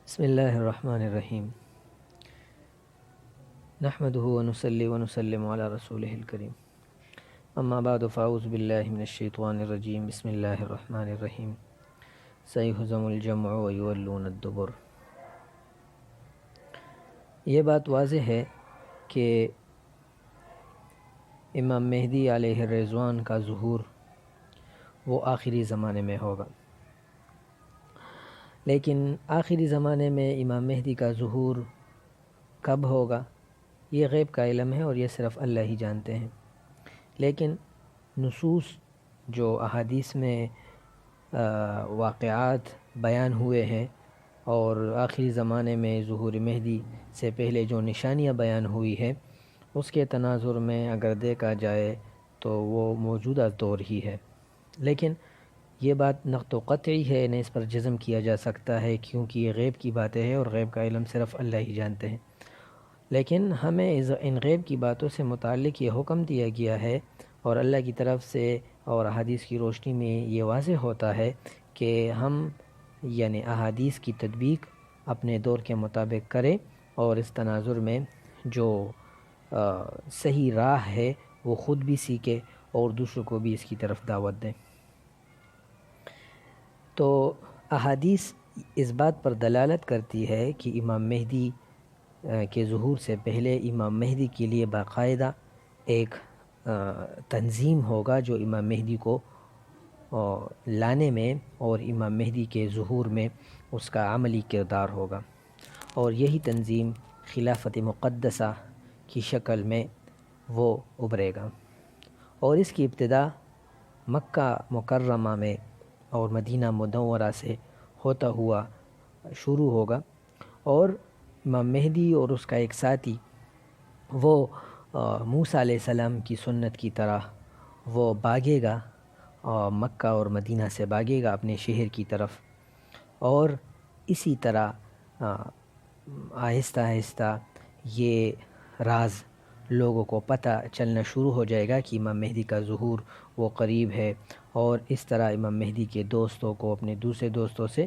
بسم اللہ الرحمن الرحیم نحمده ونصلی ونسلم علی رسولہ الکریم اما بعد فاعوذ باللہ من الشیطان الرجیم بسم اللہ الرحمن الرحیم سیہزم الجمع ویولون الدبر۔ یہ بات واضح ہے کہ امام مہدی علیہ الرضوان کا ظہور وہ آخری زمانے میں ہوگا، لیکن آخری زمانے میں امام مہدی کا ظہور کب ہوگا یہ غیب کا علم ہے اور یہ صرف اللہ ہی جانتے ہیں۔ لیکن نصوص جو احادیث میں واقعات بیان ہوئے ہیں اور آخری زمانے میں ظہور مہدی سے پہلے جو نشانیاں بیان ہوئی ہے اس کے تناظر میں اگر دیکھا جائے تو وہ موجودہ دور ہی ہے، لیکن یہ بات نقط و قطعی ہے، نہ اس پر جزم کیا جا سکتا ہے کیونکہ یہ غیب کی باتیں ہیں اور غیب کا علم صرف اللہ ہی جانتے ہیں۔ لیکن ہمیں ان غیب کی باتوں سے متعلق یہ حکم دیا گیا ہے اور اللہ کی طرف سے اور احادیث کی روشنی میں یہ واضح ہوتا ہے کہ ہم یعنی احادیث کی تطبیق اپنے دور کے مطابق کریں اور اس تناظر میں جو صحیح راہ ہے وہ خود بھی سیکھے اور دوسروں کو بھی اس کی طرف دعوت دیں۔ تو احادیث اس بات پر دلالت کرتی ہے کہ امام مہدی کے ظہور سے پہلے امام مہدی کے لیے باقاعدہ ایک تنظیم ہوگا جو امام مہدی کو لانے میں اور امام مہدی کے ظہور میں اس کا عملی کردار ہوگا، اور یہی تنظیم خلافت مقدسہ کی شکل میں وہ ابھرے گا، اور اس کی ابتدا مکہ مکرمہ میں اور مدینہ منورہ سے ہوتا ہوا شروع ہوگا، اور امام مہدی اور اس کا ایک ساتھی وہ موسیٰ علیہ السلام کی سنت کی طرح وہ بھاگے گا، مکہ اور مدینہ سے بھاگے گا اپنے شہر کی طرف، اور اسی طرح آہستہ آہستہ یہ راز لوگوں کو پتہ چلنا شروع ہو جائے گا کہ امام مہدی کا ظہور وہ قریب ہے، اور اس طرح امام مہدی کے دوستوں کو اپنے دوسرے دوستوں سے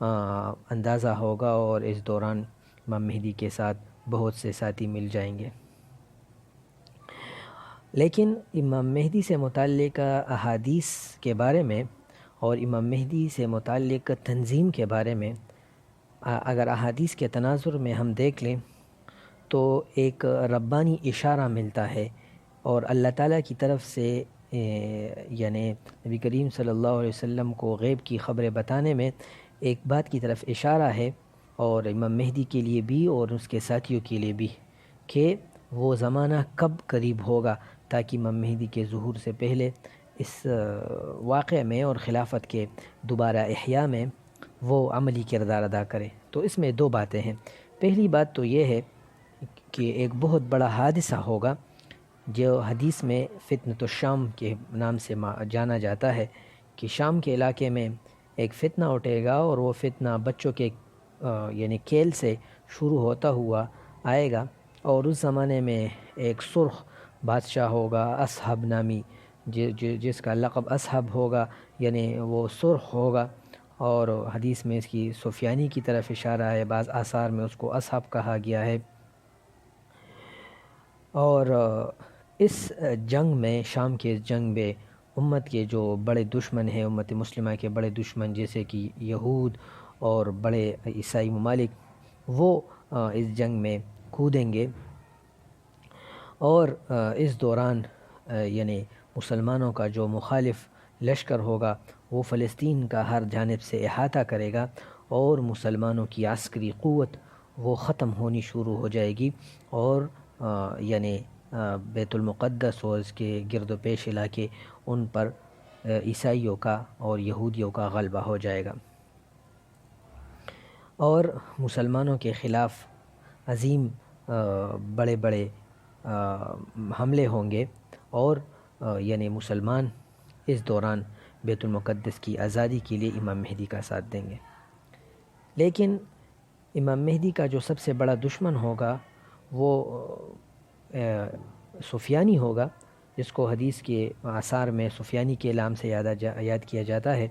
اندازہ ہوگا، اور اس دوران امام مہدی کے ساتھ بہت سے ساتھی مل جائیں گے۔ لیکن امام مہدی سے متعلق احادیث کے بارے میں اور امام مہدی سے متعلق تنظیم کے بارے میں اگر احادیث کے تناظر میں ہم دیکھ لیں تو ایک ربانی اشارہ ملتا ہے، اور اللہ تعالیٰ کی طرف سے یعنی نبی کریم صلی اللہ علیہ وسلم کو غیب کی خبریں بتانے میں ایک بات کی طرف اشارہ ہے، اور امام مہدی کے لیے بھی اور اس کے ساتھیوں کے لیے بھی، کہ وہ زمانہ کب قریب ہوگا تاکہ امام مہدی کے ظہور سے پہلے اس واقعے میں اور خلافت کے دوبارہ احیاء میں وہ عملی کردار ادا کرے۔ تو اس میں دو باتیں ہیں۔ پہلی بات تو یہ ہے کہ ایک بہت بڑا حادثہ ہوگا جو حدیث میں فتنۃ الشام کے نام سے جانا جاتا ہے، کہ شام کے علاقے میں ایک فتنہ اٹھے گا، اور وہ فتنہ بچوں کے یعنی کھیل سے شروع ہوتا ہوا آئے گا، اور اس زمانے میں ایک سرخ بادشاہ ہوگا اصحب نامی، جس کا لقب اصحب ہوگا، یعنی وہ سرخ ہوگا، اور حدیث میں اس کی سفیانی کی طرف اشارہ ہے، بعض آثار میں اس کو اصحب کہا گیا ہے۔ اور اس جنگ میں، شام کے جنگ میں، امت کے جو بڑے دشمن ہیں، امت مسلمہ کے بڑے دشمن جیسے کہ یہود اور بڑے عیسائی ممالک، وہ اس جنگ میں کودیں گے، اور اس دوران یعنی مسلمانوں کا جو مخالف لشکر ہوگا وہ فلسطین کا ہر جانب سے احاطہ کرے گا، اور مسلمانوں کی عسکری قوت وہ ختم ہونی شروع ہو جائے گی، اور یعنی بیت المقدس اور اس کے گرد و پیش علاقے ان پر عیسائیوں کا اور یہودیوں کا غلبہ ہو جائے گا، اور مسلمانوں کے خلاف عظیم بڑے بڑے حملے ہوں گے، اور یعنی مسلمان اس دوران بیت المقدس کی آزادی کے لیے امام مہدی کا ساتھ دیں گے۔ لیکن امام مہدی کا جو سب سے بڑا دشمن ہوگا وہ سفیانی ہوگا، جس کو حدیث کے آثار میں سفیانی کے نام سے یاد کیا جاتا ہے،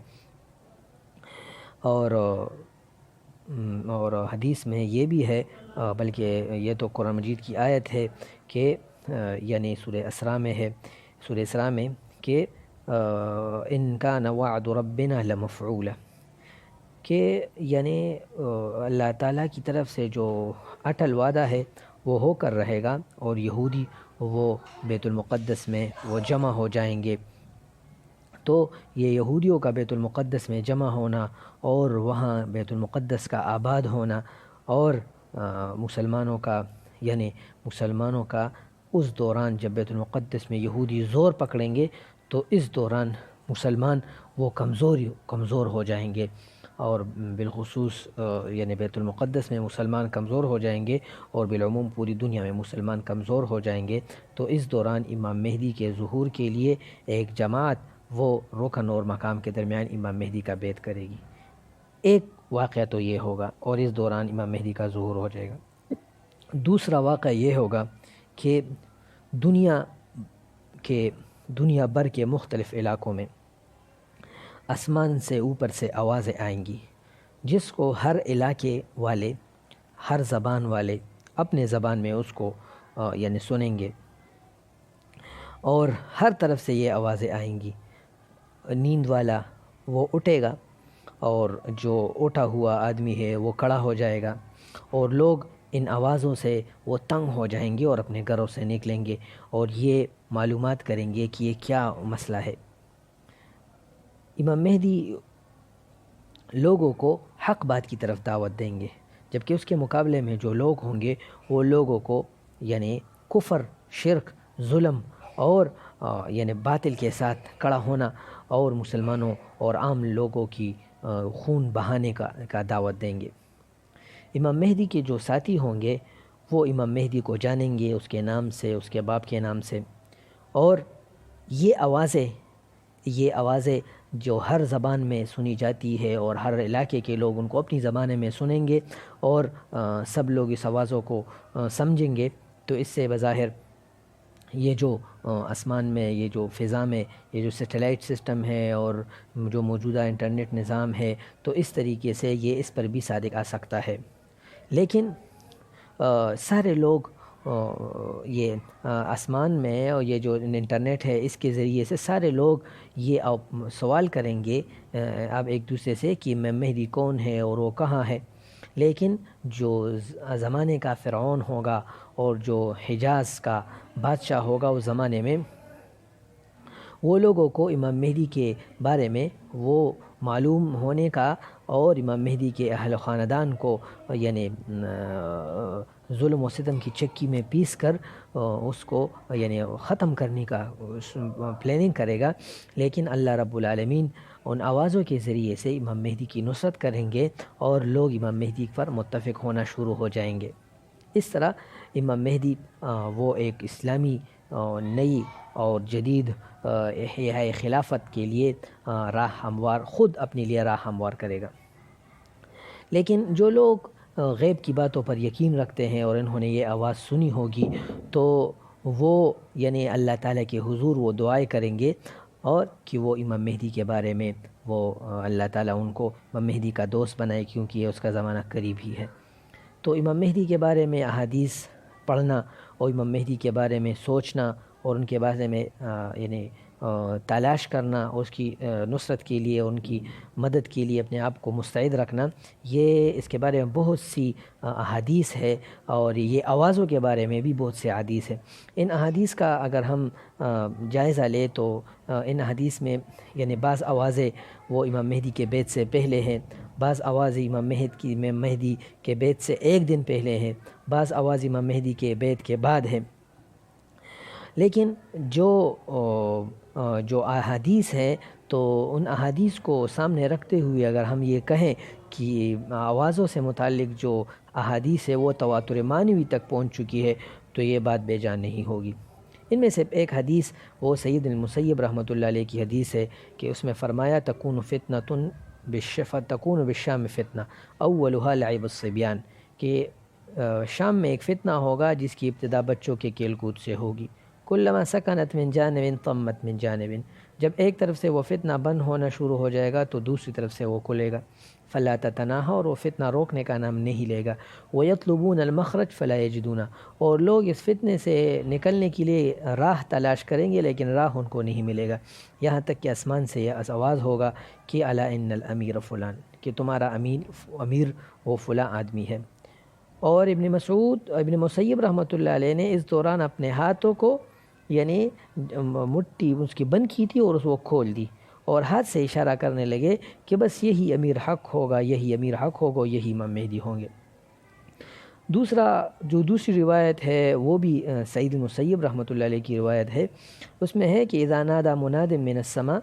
اور اور حدیث میں یہ بھی ہے، بلکہ یہ تو قرآن مجید کی آیت ہے کہ یعنی سورہ اسراء میں ہے، سورہ اسراء میں کہ ان کان وعد ربنا لمفعولا، کہ یعنی اللہ تعالیٰ کی طرف سے جو اٹل وعدہ ہے وہ ہو کر رہے گا، اور یہودی وہ بیت المقدس میں وہ جمع ہو جائیں گے۔ تو یہ یہودیوں کا بیت المقدس میں جمع ہونا اور وہاں بیت المقدس کا آباد ہونا، اور مسلمانوں کا یعنی مسلمانوں کا اس دوران جب بیت المقدس میں یہودی زور پکڑیں گے تو اس دوران مسلمان وہ کمزور ہو جائیں گے، اور بالخصوص یعنی بیت المقدس میں مسلمان کمزور ہو جائیں گے، اور بالعموم پوری دنیا میں مسلمان کمزور ہو جائیں گے۔ تو اس دوران امام مہدی کے ظہور کے لیے ایک جماعت وہ رکن اور مقام کے درمیان امام مہدی کا بیعت کرے گی۔ ایک واقعہ تو یہ ہوگا، اور اس دوران امام مہدی کا ظہور ہو جائے گا۔ دوسرا واقعہ یہ ہوگا کہ دنیا بھر کے مختلف علاقوں میں آسمان سے اوپر سے آوازیں آئیں گی، جس کو ہر علاقے والے، ہر زبان والے اپنے زبان میں اس کو یعنی سنیں گے، اور ہر طرف سے یہ آوازیں آئیں گی۔ نیند والا وہ اٹھے گا، اور جو اٹھا ہوا آدمی ہے وہ کھڑا ہو جائے گا، اور لوگ ان آوازوں سے وہ تنگ ہو جائیں گے اور اپنے گھروں سے نکلیں گے، اور یہ معلومات کریں گے کہ یہ کیا مسئلہ ہے۔ امام مہدی لوگوں کو حق بات کی طرف دعوت دیں گے، جبکہ اس کے مقابلے میں جو لوگ ہوں گے وہ لوگوں کو یعنی کفر، شرک، ظلم اور یعنی باطل کے ساتھ کھڑا ہونا، اور مسلمانوں اور عام لوگوں کی خون بہانے کا دعوت دیں گے۔ امام مہدی کے جو ساتھی ہوں گے وہ امام مہدی کو جانیں گے اس کے نام سے، اس کے باپ کے نام سے، اور یہ آوازیں جو ہر زبان میں سنی جاتی ہے، اور ہر علاقے کے لوگ ان کو اپنی زبان میں سنیں گے، اور سب لوگ اس آوازوں کو سمجھیں گے۔ تو اس سے بظاہر یہ جو آسمان میں، یہ جو فضا میں یہ جو سیٹلائٹ سسٹم ہے اور جو موجودہ انٹرنیٹ نظام ہے، تو اس طریقے سے یہ اس پر بھی صادق آ سکتا ہے۔ لیکن سارے لوگ یہ آسمان میں، اور یہ جو انٹرنیٹ ہے اس کے ذریعے سے سارے لوگ یہ سوال کریں گے اب ایک دوسرے سے کہ امام مہدی کون ہے اور وہ کہاں ہے۔ لیکن جو زمانے کا فرعون ہوگا اور جو حجاز کا بادشاہ ہوگا اس زمانے میں، وہ لوگوں کو امام مہدی کے بارے میں وہ معلوم ہونے کا، اور امام مہدی کے اہل خاندان کو یعنی ظلم و ستم کی چکی میں پیس کر اس کو یعنی ختم کرنے کا پلاننگ کرے گا۔ لیکن اللہ رب العالمین ان آوازوں کے ذریعے سے امام مہدی کی نصرت کریں گے، اور لوگ امام مہدی پر متفق ہونا شروع ہو جائیں گے۔ اس طرح امام مہدی وہ ایک اسلامی نئی اور جدید احیاء خلافت کے لیے راہ ہموار، خود اپنے لیے راہ ہموار کرے گا۔ لیکن جو لوگ غیب کی باتوں پر یقین رکھتے ہیں اور انہوں نے یہ آواز سنی ہوگی، تو وہ یعنی اللہ تعالیٰ کے حضور وہ دعائیں کریں گے، اور کہ وہ امام مہدی کے بارے میں وہ اللہ تعالیٰ ان کو امام مہدی کا دوست بنائے، کیونکہ یہ اس کا زمانہ قریب ہی ہے۔ تو امام مہدی کے بارے میں احادیث پڑھنا، اور امام مہدی کے بارے میں سوچنا، اور ان کے بارے میں یعنی تلاش کرنا، اور اس کی نصرت کے لیے، ان کی مدد کے لیے اپنے آپ کو مستعد رکھنا، یہ اس کے بارے میں بہت سی احادیث ہے، اور یہ آوازوں کے بارے میں بھی بہت سے احادیث ہے۔ ان احادیث کا اگر ہم جائزہ لیں تو ان احادیث میں یعنی بعض آوازیں وہ امام مہدی کے بیعت سے پہلے ہیں، بعض آواز امام مہدی کے بیعت سے ایک دن پہلے ہیں، بعض آواز امام مہدی کے بیعت کے بعد ہیں۔ لیکن جو احادیث ہے، تو ان احادیث کو سامنے رکھتے ہوئے اگر ہم یہ کہیں کہ آوازوں سے متعلق جو احادیث ہے وہ تواتر معنوی تک پہنچ چکی ہے، تو یہ بات بے جان نہیں ہوگی۔ ان میں سے ایک حدیث وہ سید المسیب رحمۃ اللہ علیہ کی حدیث ہے کہ اس میں فرمایا تکون بالشام فتنہ اولها لعب الصبیان، کہ شام میں ایک فتنہ ہوگا جس کی ابتدا بچوں کے کھیل کود سے ہوگی۔ کلما سکنت من جانب طمت من جانب، جب ایک طرف سے وہ فتنہ بند ہونا شروع ہو جائے گا تو دوسری طرف سے وہ کھلے گا. فلا تتناہا، اور وہ فتنہ روکنے کا نام نہیں لے گا. وَيَطْلُبُونَ الْمَخْرَجَ فَلَا يَجِدُونَ، اور لوگ اس فتنے سے نکلنے کے لیے راہ تلاش کریں گے لیکن راہ ان کو نہیں ملے گا، یہاں تک کہ آسمان سے یہ آواز ہوگا کہ الا ان الامیر فلان، کہ تمہارا امیر وہ فلاں آدمی ہے. اور ابن مسیب رحمۃ اللہ علیہ نے اس دوران اپنے ہاتھوں کو یعنی مٹھی اس کی بند کی تھی اور اس کو کھول دی اور ہاتھ سے اشارہ کرنے لگے کہ بس یہی امیر حق ہوگا، یہی امیر حق ہوگا، یہی امام مہدی ہوں گے. دوسری روایت ہے وہ بھی سعید مسیب رحمۃ اللہ علیہ کی روایت ہے. اس میں ہے کہ اذا نادى مناد من السماء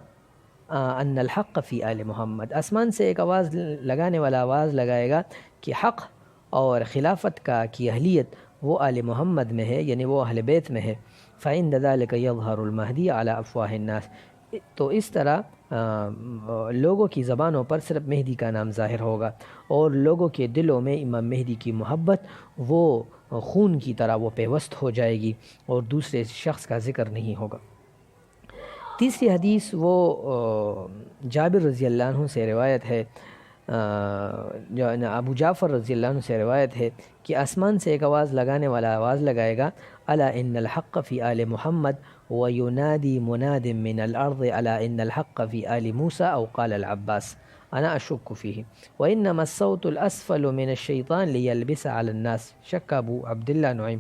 ان الحق فی آل محمد، آسمان سے ایک آواز لگانے والا آواز لگائے گا کہ حق اور خلافت کی اہلیت وہ آل محمد میں ہے، یعنی وہ اہل بیت میں ہے. فعند ذلك يظهر المہدی علی افواہ الناس، تو اس طرح لوگوں کی زبانوں پر صرف مہدی کا نام ظاہر ہوگا اور لوگوں کے دلوں میں امام مہدی کی محبت وہ خون کی طرح وہ پیوست ہو جائے گی اور دوسرے شخص کا ذکر نہیں ہوگا. تیسری حدیث وہ جابر رضی اللہ عنہ سے روایت ہے، جو ابو جعفر رضی اللہ عنہ سے روایت ہے کہ آسمان سے ایک آواز لگانے والا آواز لگائے گا الا ان الحق فی آل محمد وینادی مناد من الارض الا ان الحق فی آل موسیٰ او قال العباس انا اشک فیہ وانما الصوت الاسفل من الشیطان لیلبس علی الناس. شک ابو عبداللہ نعیم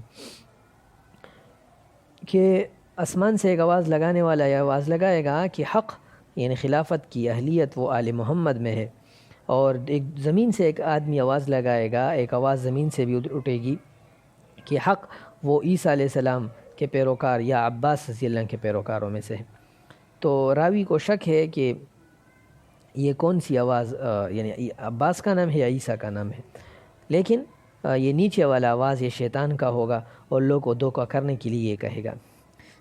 کہ آسمان سے ایک آواز لگانے والا یہ آواز لگائے گا کہ حق یعنی خلافت کی اہلیت وہ آل محمد میں ہے، اور ایک زمین سے ایک آدمی آواز لگائے گا، ایک آواز زمین سے بھی اٹھے گی کہ حق وہ عیسیٰ علیہ السلام کے پیروکار یا عباس رضی اللہ عنہ کے پیروکاروں میں سے ہے. تو راوی کو شک ہے کہ یہ کون سی آواز یعنی عباس کا نام ہے یا عیسیٰ کا نام ہے، لیکن یہ نیچے والا آواز یہ شیطان کا ہوگا اور لوگ کو دھوکہ کرنے کے لیے یہ کہے گا.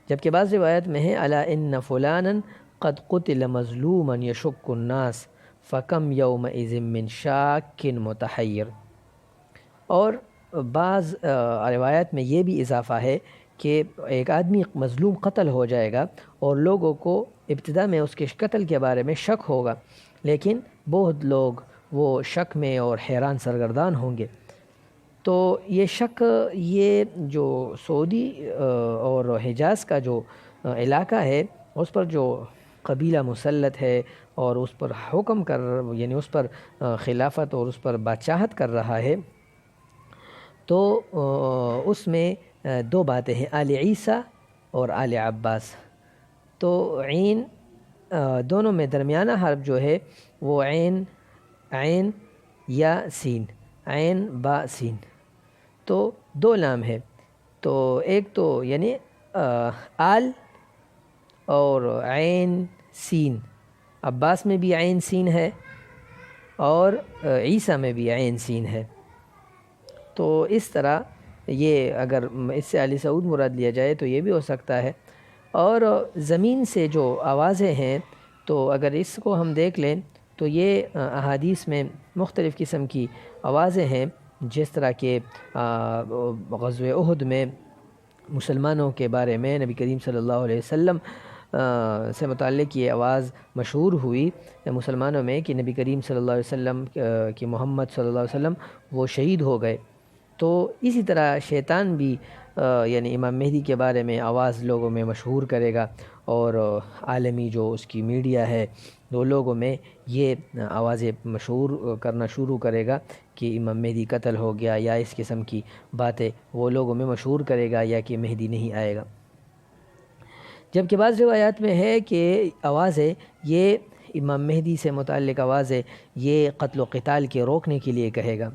جبکہ بعض روایت میں ہے الا ان فلانا قد قتل مظلوما یشک الناس فکم یومئذ من شاک متحیر. اور بعض روایت میں یہ بھی اضافہ ہے کہ ایک آدمی مظلوم قتل ہو جائے گا اور لوگوں کو ابتدا میں اس کے قتل کے بارے میں شک ہوگا، لیکن بہت لوگ وہ شک میں اور حیران سرگردان ہوں گے. تو یہ شک یہ جو سعودی اور حجاز کا جو علاقہ ہے اس پر جو قبیلہ مسلط ہے اور اس پر حکم یعنی اس پر خلافت اور اس پر بادشاہت کر رہا ہے، تو اس میں دو باتیں ہیں، آل عیسیٰ اور آل عباس. تو عین دونوں میں درمیانہ حرف جو ہے وہ عین یا سین، عین با سین، تو دو نام ہے. تو ایک تو یعنی آل اور عین سین، عباس میں بھی عین سین ہے اور عیسیٰ میں بھی عین سین ہے. تو اس طرح یہ اگر اس سے علی سعود مراد لیا جائے تو یہ بھی ہو سکتا ہے. اور زمین سے جو آوازیں ہیں تو اگر اس کو ہم دیکھ لیں تو یہ احادیث میں مختلف قسم کی آوازیں ہیں، جس طرح کہ غزوہ احد میں مسلمانوں کے بارے میں نبی کریم صلی اللہ علیہ وسلم سے متعلق یہ آواز مشہور ہوئی مسلمانوں میں کہ نبی کریم صلی اللہ علیہ وسلم کہ محمد صلی اللہ علیہ وسلم وہ شہید ہو گئے. تو اسی طرح شیطان بھی یعنی امام مہدی کے بارے میں آواز لوگوں میں مشہور کرے گا اور عالمی جو اس کی میڈیا ہے وہ لوگوں میں یہ آوازیں مشہور کرنا شروع کرے گا کہ امام مہدی قتل ہو گیا یا اس قسم کی باتیں وہ لوگوں میں مشہور کرے گا یا کہ مہدی نہیں آئے گا. جبکہ بعض روایات میں ہے کہ آوازیں یہ امام مہدی سے متعلق آوازیں یہ قتل و قتال کے روکنے کے لیے کہے گا.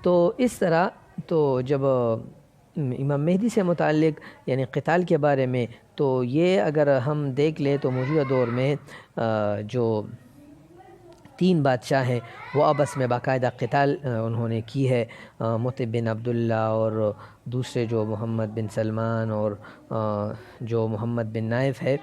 تو اس طرح تو جب امام مہدی سے متعلق یعنی قتال کے بارے میں تو یہ اگر ہم دیکھ لیں تو موجودہ دور میں جو 3 بادشاہ ہیں وہ آپس میں باقاعدہ قتال انہوں نے کی ہے، مطعب بن عبداللہ اور دوسرے جو محمد بن سلمان اور جو محمد بن نائف ہے.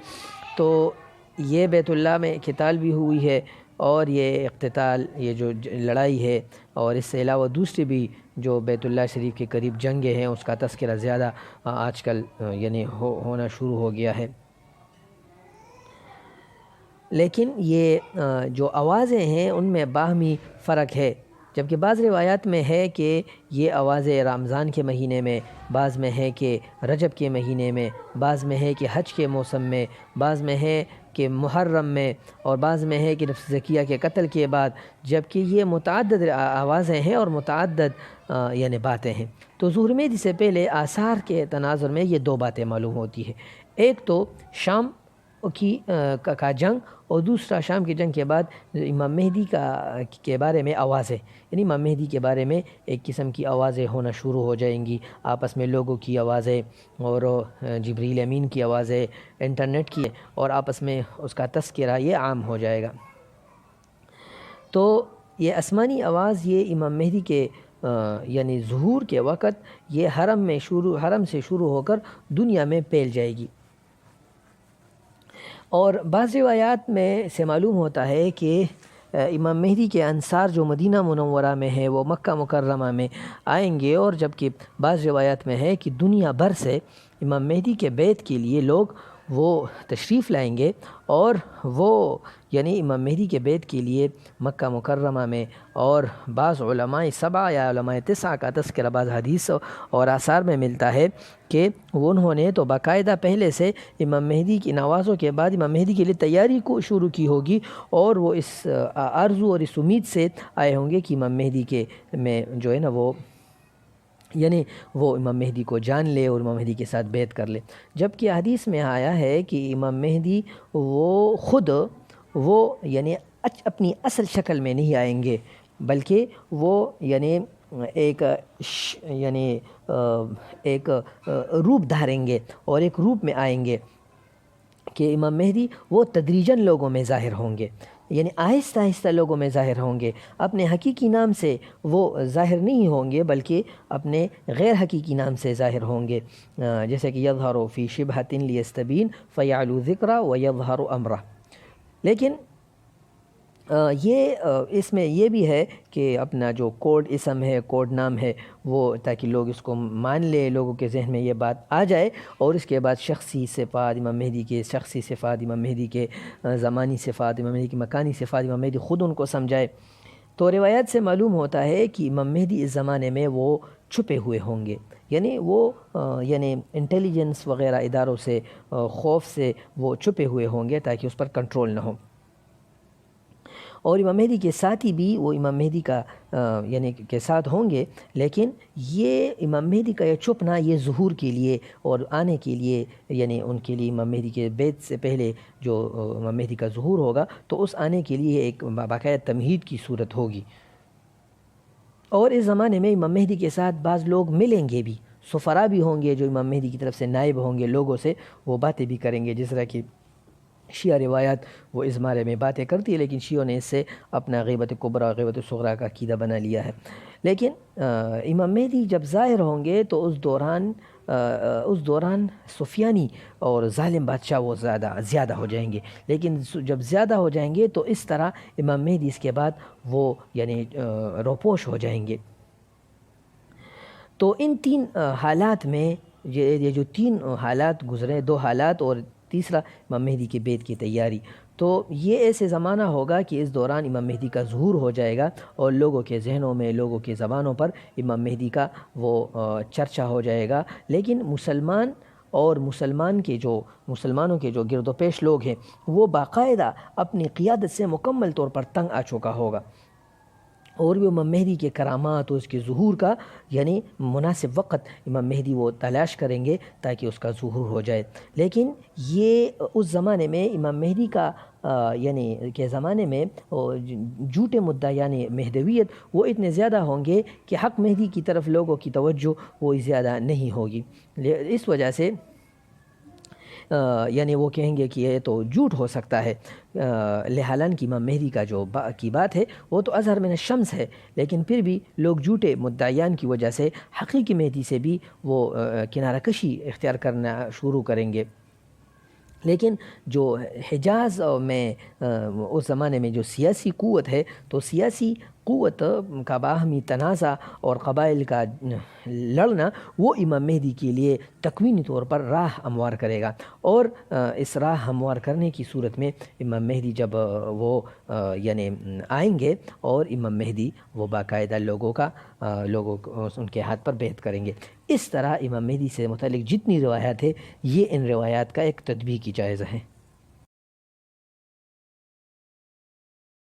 تو یہ بیت اللہ میں قتال بھی ہوئی ہے اور یہ اقتتال یہ جو لڑائی ہے اور اس سے علاوہ دوسری بھی جو بیت اللہ شریف کے قریب جنگیں ہیں اس کا تذکرہ زیادہ آج کل یعنی ہونا شروع ہو گیا ہے. لیکن یہ جو آوازیں ہیں ان میں باہمی فرق ہے، جبکہ بعض روایات میں ہے کہ یہ آوازیں رمضان کے مہینے میں، بعض میں ہے کہ رجب کے مہینے میں، بعض میں ہے کہ حج کے موسم میں، بعض میں ہے کہ محرم میں، اور بعض میں ہے کہ نفس زکیہ کے قتل کے بعد، جبکہ یہ متعدد آوازیں ہیں اور متعدد یعنی باتیں ہیں۔ تو ظہور مہدی سے پہلے آثار کے تناظر میں یہ دو باتیں معلوم ہوتی ہیں، ایک تو شام کی کا جنگ، اور دوسرا شام کی جنگ کے بعد امام مہدی کے بارے میں آوازیں، یعنی امام مہدی کے بارے میں ایک قسم کی آوازیں ہونا شروع ہو جائیں گی، آپس میں لوگوں کی آوازیں اور جبریل امین کی آوازیں، انٹرنیٹ کی، اور آپس میں اس کا تذکرہ یہ عام ہو جائے گا۔ تو یہ آسمانی آواز یہ امام مہدی کے یعنی ظہور کے وقت یہ حرم سے شروع ہو کر دنیا میں پھیل جائے گی۔ اور بعض روایات میں سے معلوم ہوتا ہے کہ امام مہدی کے انصار جو مدینہ منورہ میں ہے وہ مکہ مکرمہ میں آئیں گے، اور جبکہ بعض روایات میں ہے کہ دنیا بھر سے امام مہدی کے بیعت کے لیے لوگ وہ تشریف لائیں گے، اور وہ یعنی امام مہدی کے بیعت کے لیے مکہ مکرمہ میں، اور بعض علماء 7 یا علماء 9 کا تذکرہ بعض حدیث اور آثار میں ملتا ہے کہ انہوں نے تو باقاعدہ پہلے سے امام مہدی کی نوازوں کے بعد امام مہدی کے لیے تیاری کو شروع کی ہوگی، اور وہ اس آرزو اور اس امید سے آئے ہوں گے کہ امام مہدی کے میں جو ہے نا وہ یعنی وہ امام مہدی کو جان لے اور امام مہدی کے ساتھ بیعت کر لے۔ جبکہ حدیث میں آیا ہے کہ امام مہدی وہ خود وہ یعنی اپنی اصل شکل میں نہیں آئیں گے، بلکہ وہ یعنی ایک روپ دھاریں گے، اور ایک روپ میں آئیں گے کہ امام مہدی وہ تدریجاً لوگوں میں ظاہر ہوں گے، یعنی آہستہ آہستہ لوگوں میں ظاہر ہوں گے، اپنے حقیقی نام سے وہ ظاہر نہیں ہوں گے بلکہ اپنے غیر حقیقی نام سے ظاہر ہوں گے، جیسے کہ یظہر فی شبہۃ لیستبین فیعلو ذکرہ ویظہر امرہ۔ لیکن اس میں یہ بھی ہے کہ اپنا جو کوڈ اسم ہے، کوڈ نام ہے، وہ تاکہ لوگ اس کو مان لے، لوگوں کے ذہن میں یہ بات آ جائے، اور اس کے بعد شخصی صفات امام مہدی کے، شخصی صفات امام مہدی کے، زمانی صفات امام مہدی کی، مکانی صفات امام مہدی خود ان کو سمجھائے۔ تو روایات سے معلوم ہوتا ہے کہ امام مہدی اس زمانے میں وہ چھپے ہوئے ہوں گے، یعنی وہ یعنی انٹیلیجنس وغیرہ اداروں سے، خوف سے وہ چھپے ہوئے ہوں گے تاکہ اس پر کنٹرول نہ ہو۔ اور امام مہدی کے ساتھی بھی وہ امام مہدی کا یعنی کے ساتھ ہوں گے، لیکن یہ امام مہدی کا یہ چھپنا یہ ظہور کے لیے اور آنے کے لیے، یعنی ان کے لیے امام مہدی کے بیعت سے پہلے جو امام مہدی کا ظہور ہوگا تو اس آنے کے لیے ایک باقاعدہ تمہید کی صورت ہوگی۔ اور اس زمانے میں امام مہدی کے ساتھ بعض لوگ ملیں گے بھی، سفراء بھی ہوں گے جو امام مہدی کی طرف سے نائب ہوں گے، لوگوں سے وہ باتیں بھی کریں گے، جس طرح کی شیعہ روایات وہ اس بارے میں باتیں کرتی ہے، لیکن شیعوں نے اس سے اپنا غیبت کبریٰ غیبت صغریٰ کا عقیدہ بنا لیا ہے۔ لیکن امام مہدی جب ظاہر ہوں گے تو اس دوران سفیانی اور ظالم بادشاہ وہ زیادہ ہو جائیں گے، لیکن جب زیادہ ہو جائیں گے تو اس طرح امام مہدی اس کے بعد وہ یعنی روپوش ہو جائیں گے۔ تو ان 3 حالات میں یہ جو 3 حالات گزرے، 2 حالات اور تیسرا امام مہدی کی بیعت کی تیاری، تو یہ ایسے زمانہ ہوگا کہ اس دوران امام مہدی کا ظہور ہو جائے گا، اور لوگوں کے ذہنوں میں، لوگوں کی زبانوں پر امام مہدی کا وہ چرچہ ہو جائے گا۔ لیکن مسلمانوں کے جو گرد و پیش لوگ ہیں وہ باقاعدہ اپنی قیادت سے مکمل طور پر تنگ آ چکا ہوگا، اور بھی امام مہدی کے کرامات اور اس کے ظہور کا یعنی مناسب وقت امام مہدی وہ تلاش کریں گے تاکہ اس کا ظہور ہو جائے۔ لیکن یہ اس زمانے میں امام مہدی کا یعنی کے زمانے میں جھوٹے مدعا یعنی مہدویت وہ اتنے زیادہ ہوں گے کہ حق مہدی کی طرف لوگوں کی توجہ وہ زیادہ نہیں ہوگی۔ اس وجہ سے یعنی وہ کہیں گے کہ یہ تو جھوٹ ہو سکتا ہے، حالانکہ امام مہدی کا جو کی بات ہے وہ تو اظہر من الشمس ہے، لیکن پھر بھی لوگ جھوٹے مدعیان کی وجہ سے حقیقی مہدی سے بھی وہ کنارہ کشی اختیار کرنا شروع کریں گے۔ لیکن جو حجاز میں اس زمانے میں جو سیاسی قوت ہے، تو سیاسی قوت کا باہمی تنازع اور قبائل کا لڑنا وہ امام مہدی کے لیے تکوینی طور پر راہ ہموار کرے گا، اور اس راہ ہموار کرنے کی صورت میں امام مہدی جب وہ یعنی آئیں گے، اور امام مہدی وہ باقاعدہ لوگوں کو ان کے ہاتھ پر بیعت کریں گے۔ اس طرح امام مہدی سے متعلق جتنی روایات ہے، یہ ان روایات کا ایک تطبیقی جائزہ ہے۔